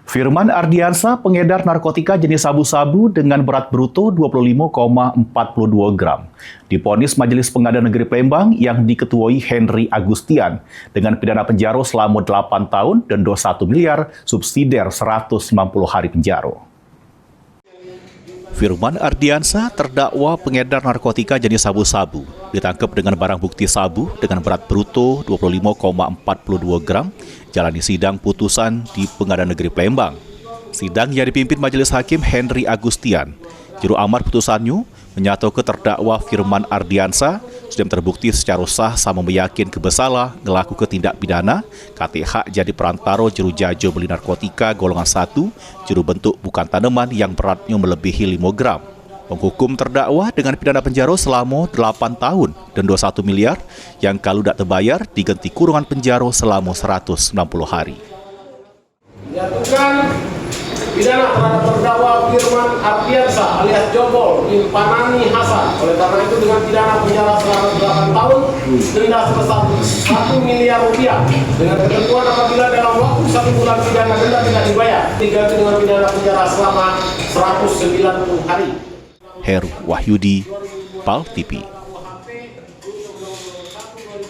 Firman Ardiansa, pengedar narkotika jenis sabu-sabu dengan berat bruto 25,42 gram. Divonis Majelis Pengadilan Negeri Palembang yang diketuai Henry Agustian dengan pidana penjara selama 8 tahun dan 21 miliar subsidiar 190 hari penjara. Firman Ardiansa, terdakwa pengedar narkotika jenis sabu-sabu, ditangkap dengan barang bukti sabu dengan berat bruto 25,42 gram, jalani sidang putusan di Pengadilan Negeri Palembang. Sidang yang dipimpin Majelis Hakim Henry Agustian. Juru amar putusannya menyatakan terdakwa Firman Ardiansa sudah terbukti secara sah sama meyakin kebersalah ngelaku tindak pidana KTH jadi perantara juru jajo beli narkotika golongan 1 juru bentuk bukan tanaman yang beratnya melebihi 5 gram. Menghukum terdakwa dengan pidana penjara selama 8 tahun dan 21 miliar yang kalau tidak terbayar diganti kurungan penjara selama 160 hari. Dijatuhkan pidana terhadap terdakwa Firman Ardiansa alias Jobol bin Panani Hasan. Oleh karena itu dengan pidana penjara selama 8 tahun, denda sebesar 1 miliar rupiah dengan ketentuan apabila dalam waktu 1 bulan pidana denda tidak dibayar, diganti dengan pidana penjara selama 190 hari. Heru Wahyudi, PAL TV.